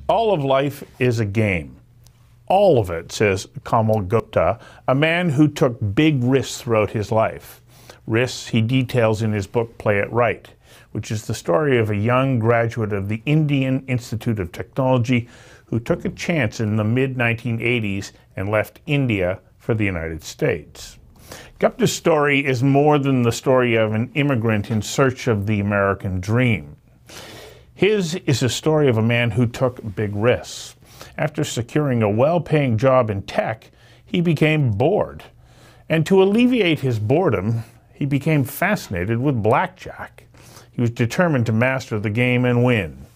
All of life is a game. All of it, says Kamal Gupta, a man who took big risks throughout his life. Risks he details in his book, Play It Right, which is the story of a young graduate of the Indian Institute of Technology who took a chance in the mid-1980s and left India for the United States. Gupta's story is more than the story of an immigrant in search of the American dream. His is a story of a man who took big risks. After securing a well-paying job in tech, he became bored. And to alleviate his boredom, he became fascinated with blackjack. He was determined to master the game and win.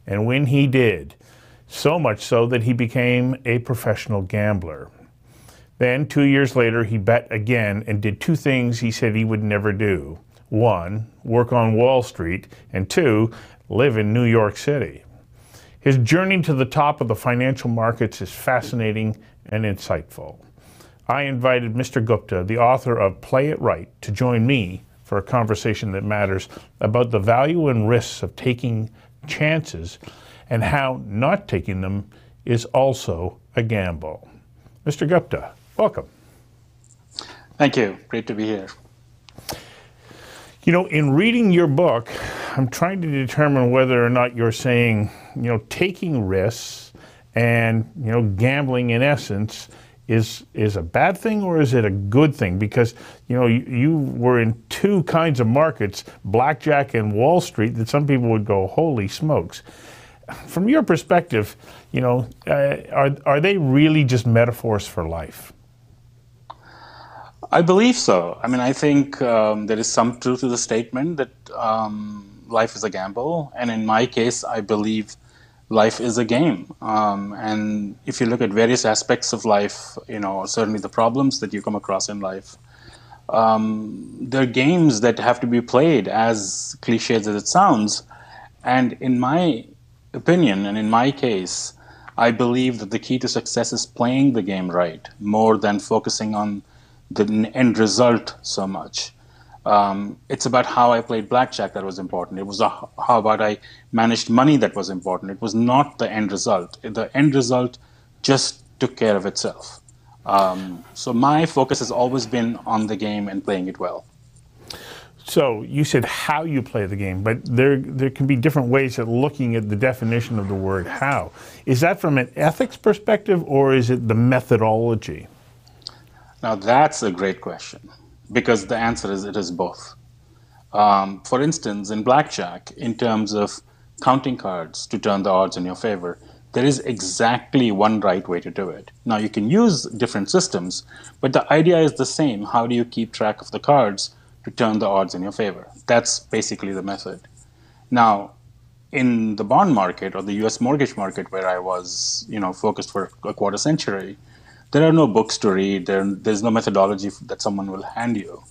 And win he did, so much so that he became a professional gambler. Then, 2 years later, he bet again and did two things he said he would never do. One, work on Wall Street, and two, live in New York City. His journey to the top of the financial markets is fascinating and insightful. I invited Mr. Gupta, the author of Play It Right, to join me for a conversation that matters about the value and risks of taking chances and how not taking them is also a gamble. Mr. Gupta, welcome. Thank you. Great to be here. You know, in reading your book, I'm trying to determine whether or not you're saying, taking risks and, gambling in essence is a bad thing, or is it a good thing? Because, you were in two kinds of markets, blackjack and Wall Street, that some people would go, holy smokes. From your perspective, are they really just metaphors for life? I believe so. I think there is some truth to the statement that life is a gamble. And in my case, I believe life is a game. And if you look at various aspects of life, certainly the problems that you come across in life, they're games that have to be played, as cliché as it sounds. And in my opinion, and in my case, I believe that the key to success is playing the game right, more than focusing on the end result so much. It's about how I played blackjack that was important. It was how about I managed money that was important. It was not the end result. The end result just took care of itself. So my focus has always been on the game and playing it well. So you said how you play the game, but there can be different ways of looking at the definition of the word how. Is that from an ethics perspective, or is it the methodology? Now that's a great question, because the answer is it is both. For instance, in blackjack, in terms of counting cards to turn the odds in your favor, there is exactly one right way to do it. Now you can use different systems, but the idea is the same. How do you keep track of the cards to turn the odds in your favor? That's basically the method. Now, in the bond market or the US mortgage market, where I was focused for a quarter century, there are no books to read. There's no methodology that someone will hand you.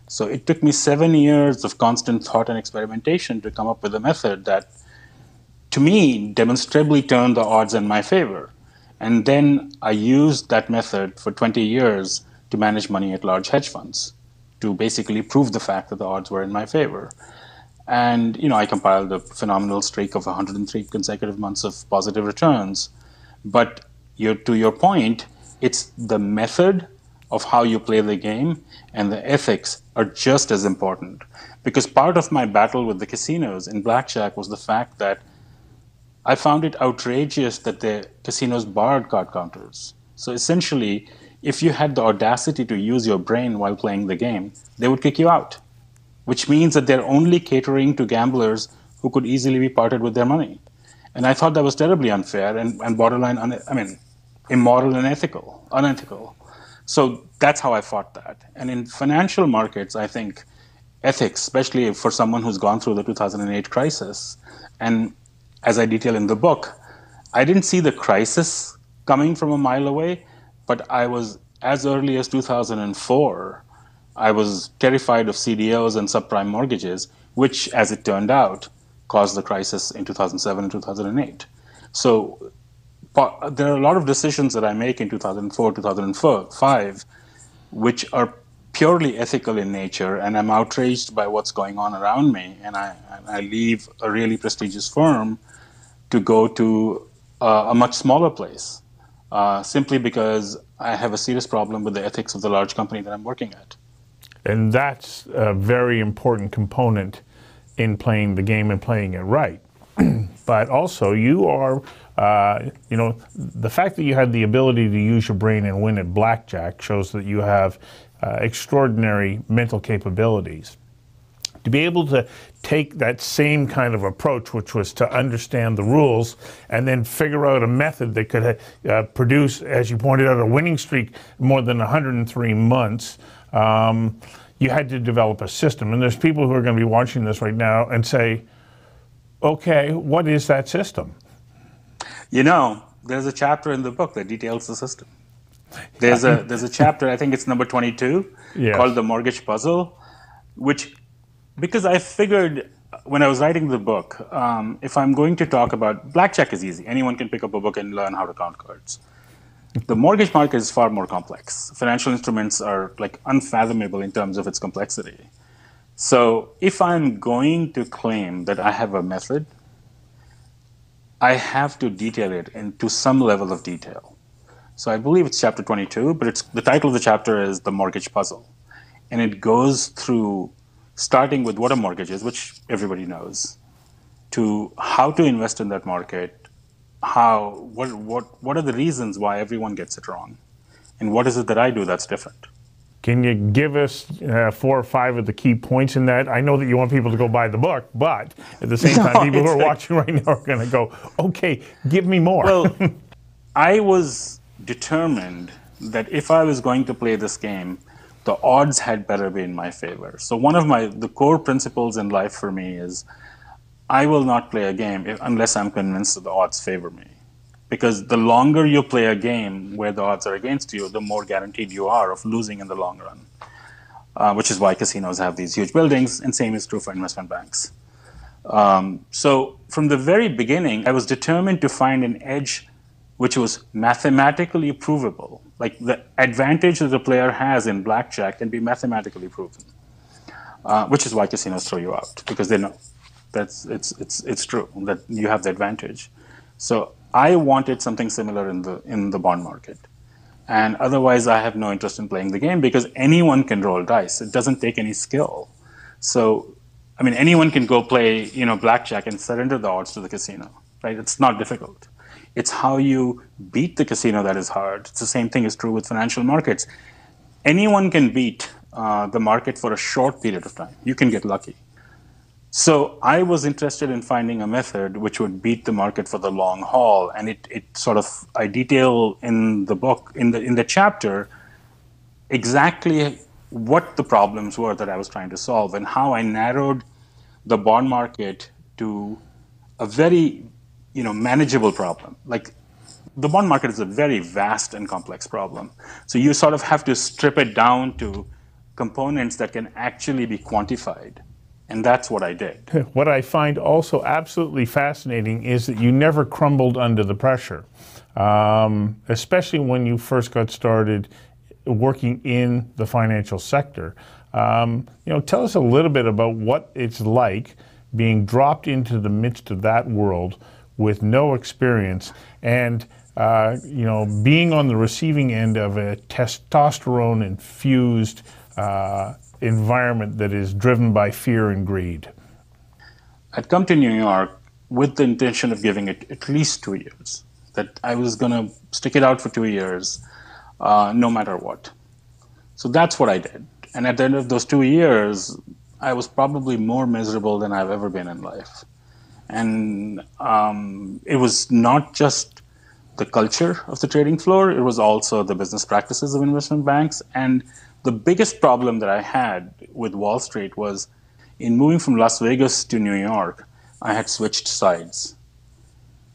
So it took me 7 years of constant thought and experimentation to come up with a method that, to me, demonstrably turned the odds in my favor. And then I used that method for 20 years to manage money at large hedge funds, to basically prove the fact that the odds were in my favor. And I compiled a phenomenal streak of 103 consecutive months of positive returns. But to your point, it's the method of how you play the game and the ethics are just as important. Because part of my battle with the casinos in blackjack was the fact that I found it outrageous that the casinos barred card counters. So essentially, if you had the audacity to use your brain while playing the game, they would kick you out, which means that they're only catering to gamblers who could easily be parted with their money. And I thought that was terribly unfair and borderline, immoral and unethical. So that's how I fought that. And in financial markets, I think ethics, especially for someone who's gone through the 2008 crisis, and as I detail in the book, I didn't see the crisis coming from a mile away, but I was, as early as 2004, I was terrified of CDOs and subprime mortgages, which, as it turned out, caused the crisis in 2007 and 2008. So there are a lot of decisions that I make in 2004, 2005, which are purely ethical in nature, and I'm outraged by what's going on around me, and I leave a really prestigious firm to go to a much smaller place, simply because I have a serious problem with the ethics of the large company that I'm working at. And that's a very important component in playing the game and playing it right. But also, you are, the fact that you had the ability to use your brain and win at blackjack shows that you have extraordinary mental capabilities. To be able to take that same kind of approach, which was to understand the rules and then figure out a method that could produce, as you pointed out, a winning streak more than 103 months, you had to develop a system. And there's people who are going to be watching this right now and say, okay, what is that system? There's a chapter in the book that details the system. There's a chapter, I think it's number 22, Yes. called The Mortgage Puzzle, which, because I figured when I was writing the book, if I'm going to talk about blackjack is easy. Anyone can pick up a book and learn how to count cards. The mortgage market is far more complex. Financial instruments are like unfathomable in terms of its complexity. So if I'm going to claim that I have a method, I have to detail it into some level of detail. So I believe it's chapter 22, but the title of the chapter is The Mortgage Puzzle. And it goes through starting with what a mortgage is, which everybody knows, to how to invest in that market, what are the reasons why everyone gets it wrong, and what is it that I do that's different. Can you give us 4 or 5 of the key points in that? I know that you want people to go buy the book, but at the same time, people who are watching right now are going to go, okay, give me more. Well, I was determined that if I was going to play this game, the odds had better be in my favor. So one of the core principles in life for me is I will not play a game unless I'm convinced that the odds favor me. Because the longer you play a game where the odds are against you, the more guaranteed you are of losing in the long run, which is why casinos have these huge buildings, and same is true for investment banks. So from the very beginning, I was determined to find an edge which was mathematically provable. Like the advantage that the player has in blackjack can be mathematically proven, which is why casinos throw you out, because they know it's true that you have the advantage. So I wanted something similar in the bond market. And otherwise, I have no interest in playing the game because anyone can roll dice. It doesn't take any skill. So, I mean, anyone can go play, blackjack and surrender the odds to the casino, right? It's not difficult. It's how you beat the casino that is hard. It's the same thing is true with financial markets. Anyone can beat the market for a short period of time. You can get lucky. So I was interested in finding a method which would beat the market for the long haul, and I detail in the book, in the chapter, exactly what the problems were that I was trying to solve and how I narrowed the bond market to a very, manageable problem. Like the bond market is a very vast and complex problem. So you sort of have to strip it down to components that can actually be quantified. And that's what I did. What I find also absolutely fascinating is that you never crumbled under the pressure, especially when you first got started working in the financial sector. Tell us a little bit about what it's like being dropped into the midst of that world with no experience and being on the receiving end of a testosterone-infused environment that is driven by fear and greed. I'd come to New York with the intention of giving it at least 2 years, that I was going to stick it out for 2 years, no matter what. So that's what I did. And at the end of those 2 years, I was probably more miserable than I've ever been in life. And it was not just the culture of the trading floor, it was also the business practices of investment banks. And the biggest problem that I had with Wall Street was in moving from Las Vegas to New York, I had switched sides.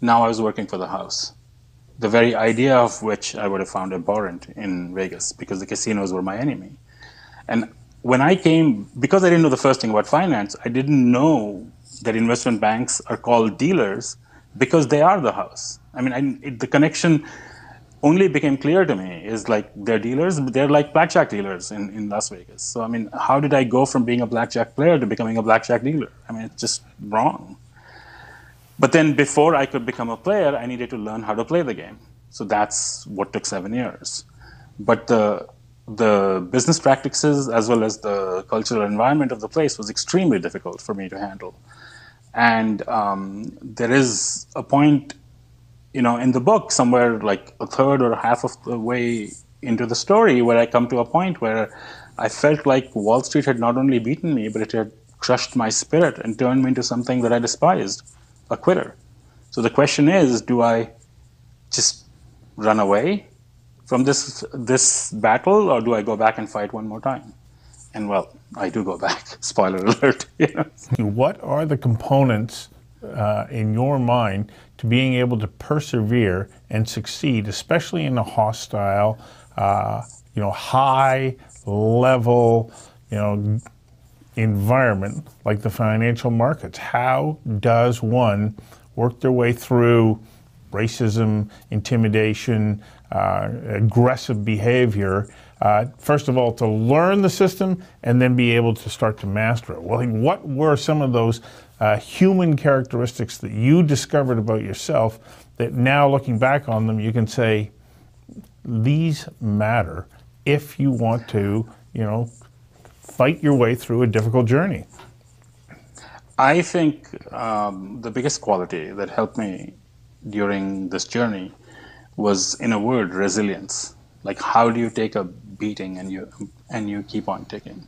Now I was working for the house, the very idea of which I would have found abhorrent in Vegas because the casinos were my enemy. And when I came, because I didn't know the first thing about finance, I didn't know that investment banks are called dealers because they are the house. I mean, the connection only became clear to me is like they're dealers, but they're like blackjack dealers in Las Vegas. So, I mean, how did I go from being a blackjack player to becoming a blackjack dealer? I mean, it's just wrong. But then before I could become a player, I needed to learn how to play the game. So that's what took 7 years. But the business practices as well as the cultural environment of the place was extremely difficult for me to handle. And there is a point, in the book, somewhere like a third or half of the way into the story, where I come to a point where I felt like Wall Street had not only beaten me, but it had crushed my spirit and turned me into something that I despised, a quitter. So the question is, do I just run away from this battle, or do I go back and fight one more time? And well, I do go back. Spoiler alert. What are the components in your mind to being able to persevere and succeed, especially in a hostile, high level, environment like the financial markets? How does one work their way through racism, intimidation, aggressive behavior, first of all, to learn the system and then be able to start to master it? Well, what were some of those human characteristics that you discovered about yourself that now, looking back on them, you can say, these matter if you want to, fight your way through a difficult journey? I think the biggest quality that helped me during this journey was, in a word, resilience. Like, how do you take a beating and you keep on ticking,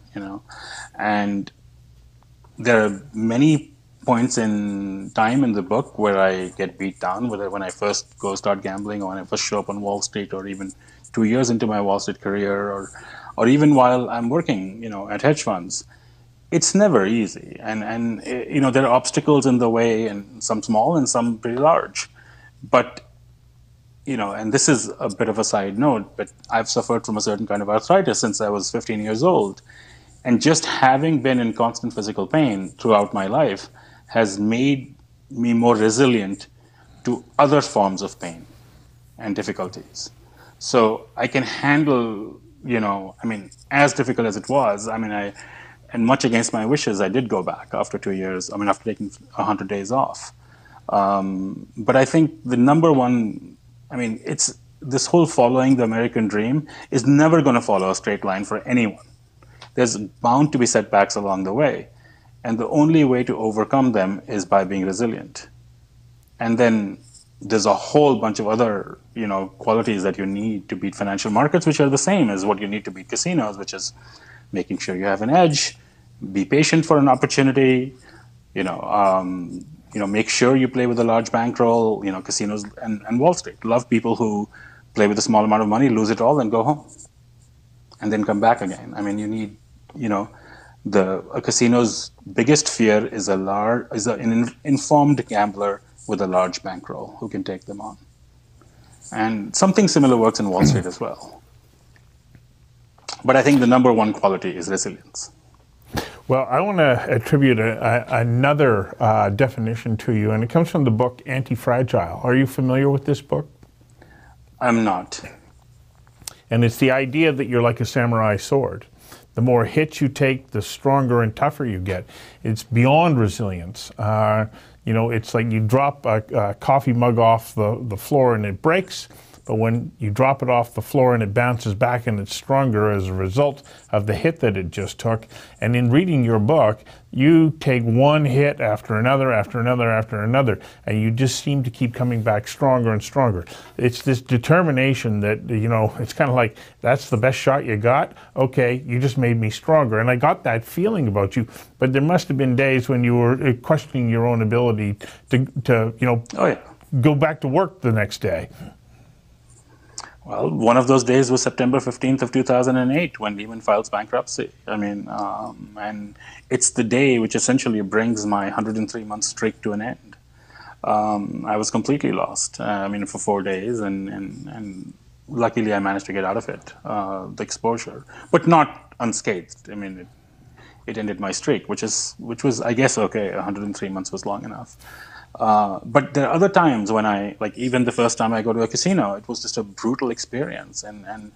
And there are many points in time in the book where I get beat down, whether when I first start gambling, or when I first show up on Wall Street, or even 2 years into my Wall Street career, or even while I'm working, at hedge funds. It's never easy, and there are obstacles in the way, and some small and some pretty large. But and this is a bit of a side note, but I've suffered from a certain kind of arthritis since I was 15 years old. And just having been in constant physical pain throughout my life has made me more resilient to other forms of pain and difficulties. So I can handle, as difficult as it was, and much against my wishes, I did go back after 2 years, after taking 100 days off. But I think the number one, it's this whole following the American dream is never going to follow a straight line for anyone. There's bound to be setbacks along the way. And the only way to overcome them is by being resilient. And then there's a whole bunch of other, qualities that you need to beat financial markets, which are the same as what you need to beat casinos, which is making sure you have an edge, be patient for an opportunity, make sure you play with a large bankroll. Casinos and Wall Street love people who play with a small amount of money, lose it all, and go home, and then come back again. You need, a casino's biggest fear is an informed gambler with a large bankroll who can take them on. And something similar works in Wall Street as well. But I think the number one quality is resilience. Well, I want to attribute another definition to you, and it comes from the book Antifragile. Are you familiar with this book? I'm not. And it's the idea that you're like a samurai sword. The more hits you take, the stronger and tougher you get. It's beyond resilience. It's like you drop a coffee mug off the floor and it breaks, but when you drop it off the floor and it bounces back and it's stronger as a result of the hit that it just took. And in reading your book, you take one hit after another, after another, after another, and you just seem to keep coming back stronger and stronger. It's this determination that, it's kind of like, that's the best shot you got? Okay, you just made me stronger. And I got that feeling about you, but there must have been days when you were questioning your own ability to go back to work the next day. Well, one of those days was September 15th of 2008 when Lehman files bankruptcy. And it's the day which essentially brings my 103-month streak to an end. I was completely lost, for 4 days, and luckily I managed to get out of it, the exposure, but not unscathed. It ended my streak, which was, I guess, okay. 103 months was long enough. But there are other times when even the first time I go to a casino, it was just a brutal experience. And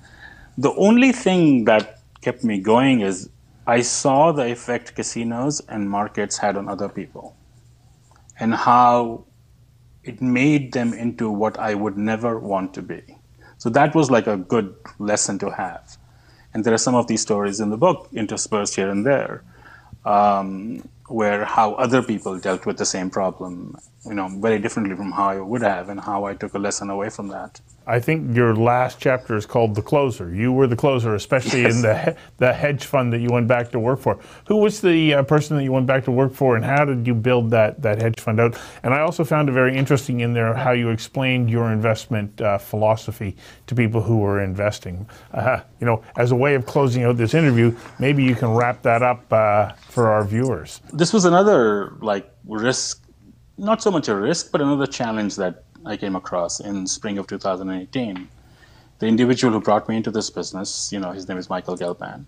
the only thing that kept me going is I saw the effect casinos and markets had on other people, and how it made them into what I would never want to be. So that was like a good lesson to have. And there are some of these stories in the book interspersed here and there, where how other people dealt with the same problem, very differently from how I would have, and how I took a lesson away from that. I think your last chapter is called The Closer. You were the closer, especially in the hedge fund that you went back to work for. Who was the person that you went back to work for, and how did you build that hedge fund out? And I also found it very interesting in there how you explained your investment philosophy to people who were investing. As a way of closing out this interview, maybe you can wrap that up for our viewers. This was another risk, not so much a risk, but another challenge that I came across in spring of 2018. The individual who brought me into this business, his name is Michael Gelband.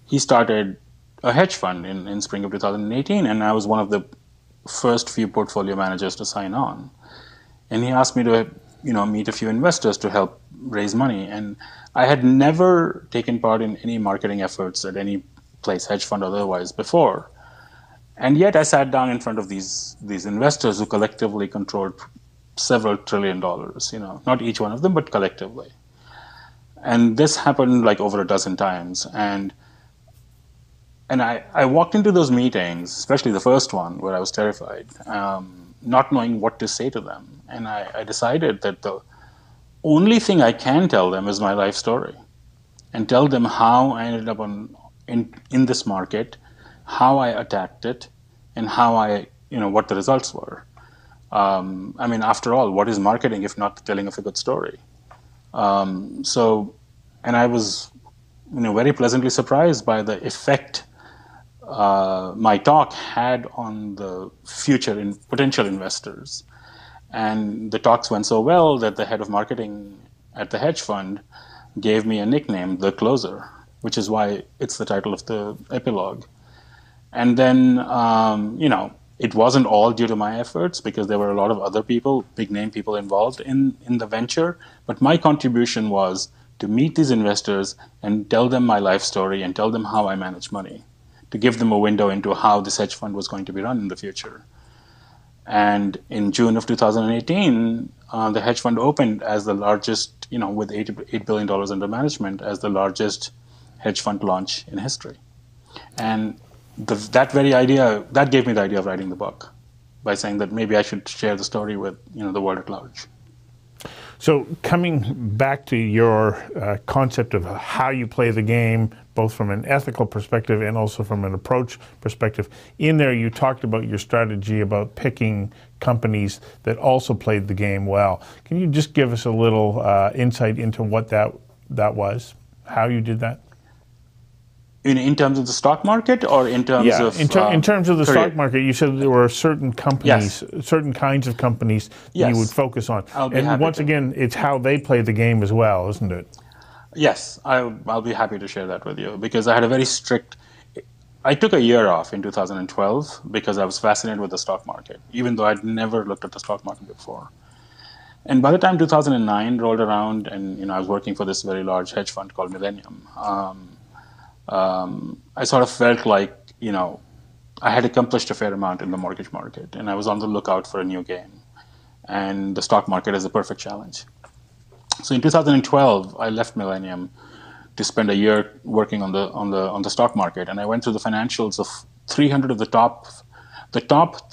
He started a hedge fund in spring of 2018, and I was one of the first few portfolio managers to sign on. And he asked me to, meet a few investors to help raise money. And I had never taken part in any marketing efforts at any place, hedge fund or otherwise, before. And yet I sat down in front of these investors who collectively controlled several $1 trillion, not each one of them, but collectively. And this happened over a dozen times. And I walked into those meetings, especially the first one where I was terrified, not knowing what to say to them. And I decided that the only thing I can tell them is my life story, and tell them how I ended up in this market, how I attacked it, and how what the results were. After all, what is marketing if not the telling of a good story? And I was, very pleasantly surprised by the effect my talk had on the future potential investors. And the talks went so well that the head of marketing at the hedge fund gave me a nickname, The Closer, which is why it's the title of the epilogue. And then, it wasn't all due to my efforts, because there were a lot of other people, big name people involved in the venture. But my contribution was to meet these investors and tell them my life story and tell them how I manage money, to give them a window into how this hedge fund was going to be run in the future. And in June of 2018, the hedge fund opened as the largest, with $8 billion under management, as the largest hedge fund launch in history. And that very idea, that gave me the idea of writing the book, by saying that maybe I should share the story with the world at large. So coming back to your concept of how you play the game, both from an ethical perspective and also from an approach perspective, in there you talked about your strategy about picking companies that also played the game well. Can you just give us a little insight into what that was, how you did that? In terms of the stock market, or in terms of in terms of the stock market, you said there were certain companies, certain kinds of companies that you would focus on. And once again, it's how they play the game as well, isn't it? Yes, I'll be happy to share that with you, because I had a very strict. I took a year off in 2012 because I was fascinated with the stock market, even though I'd never looked at the stock market before. And by the time 2009 rolled around, and I was working for this very large hedge fund called Millennium. I sort of felt like, I had accomplished a fair amount in the mortgage market, and I was on the lookout for a new game. And the stock market is a perfect challenge. So in 2012, I left Millennium to spend a year working on the stock market, and I went through the financials of 300 of the top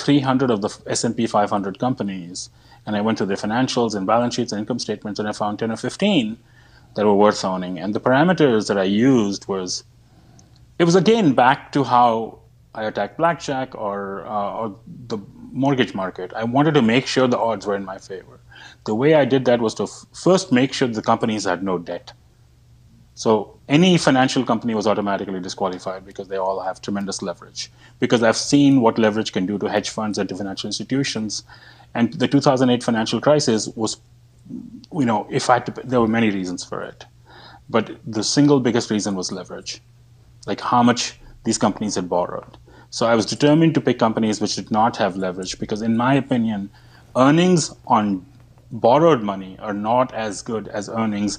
300 of the S&P 500 companies, and I went through their financials and balance sheets and income statements, and I found 10 or 15 that were worth owning. And the parameters that I used was, it was again back to how I attacked blackjack or the mortgage market. I wanted to make sure the odds were in my favor. The way I did that was to first make sure the companies had no debt. So any financial company was automatically disqualified because they all have tremendous leverage. Because I've seen what leverage can do to hedge funds and to financial institutions. And the 2008 financial crisis was, there were many reasons for it. But the single biggest reason was leverage, like how much these companies had borrowed. So I was determined to pick companies which did not have leverage, because in my opinion, earnings on borrowed money are not as good as earnings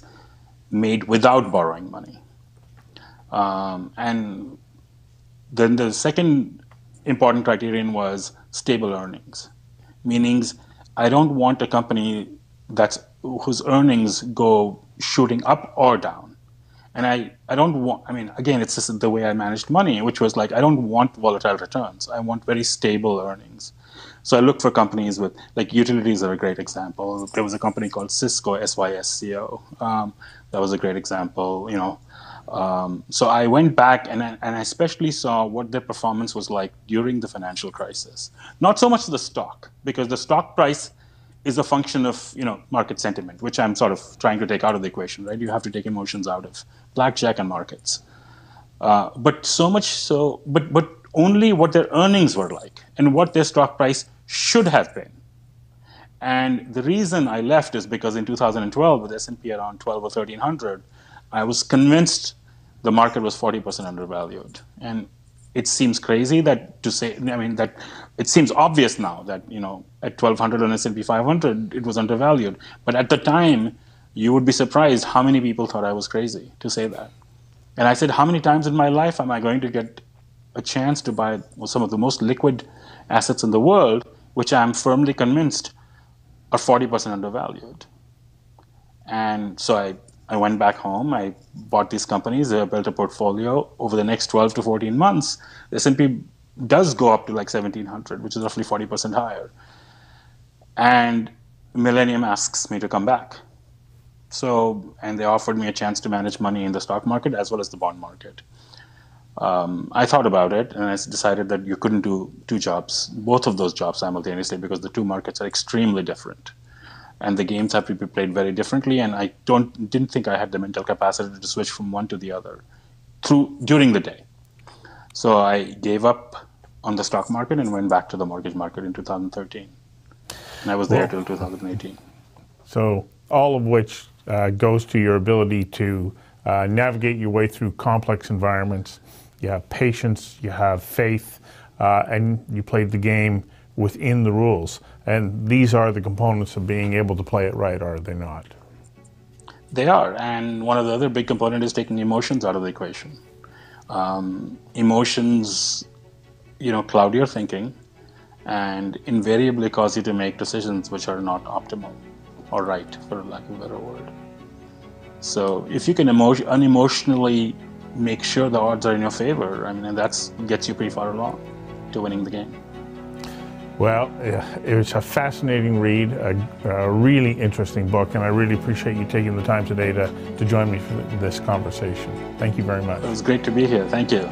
made without borrowing money. And then the second important criterion was stable earnings, meaning I don't want a company whose earnings go shooting up or down. And I don't want, I mean, again, it's just the way I managed money, which was like, I don't want volatile returns. I want very stable earnings. So I look for companies with, like, utilities are a great example. There was a company called Cisco, SYSCO. That was a great example, you know. So I went back and I especially saw what their performance was like during the financial crisis. Not so much the stock, because the stock price is a function of, you know, market sentiment, which I'm sort of trying to take out of the equation, right? You have to take emotions out of blackjack and markets. But so much so, but only what their earnings were like and what their stock price should have been. And the reason I left is because in 2012, with S&P around 12 or 1300, I was convinced the market was 40% undervalued. And it seems crazy that to say, I mean, that it seems obvious now that, you know, at 1200 on S&P 500, it was undervalued. But at the time, you would be surprised how many people thought I was crazy to say that. And I said, how many times in my life am I going to get a chance to buy some of the most liquid assets in the world, which I'm firmly convinced are 40% undervalued? And so I went back home, I bought these companies, I built a portfolio. Over the next 12 to 14 months, the S&P does go up to like 1700, which is roughly 40% higher. And Millennium asks me to come back. So, and they offered me a chance to manage money in the stock market as well as the bond market. I thought about it and I decided that you couldn't do two jobs, both of those jobs simultaneously, because the two markets are extremely different. And the games have to be played very differently, and I didn't think I had the mental capacity to switch from one to the other during the day. So I gave up on the stock market and went back to the mortgage market in 2013. And I was there till 2018. So all of which goes to your ability to navigate your way through complex environments. You have patience, you have faith, and you played the game within the rules. And these are the components of being able to play it right, are they not? They are. And one of the other big components is taking emotions out of the equation. Emotions, you know, cloud your thinking and invariably cause you to make decisions which are not optimal or right, for lack of a better word. So if you can unemotionally make sure the odds are in your favor, I mean, and that gets you pretty far along to winning the game. Well, it was a fascinating read, a really interesting book, and I really appreciate you taking the time today to join me for this conversation. Thank you very much. It was great to be here. Thank you.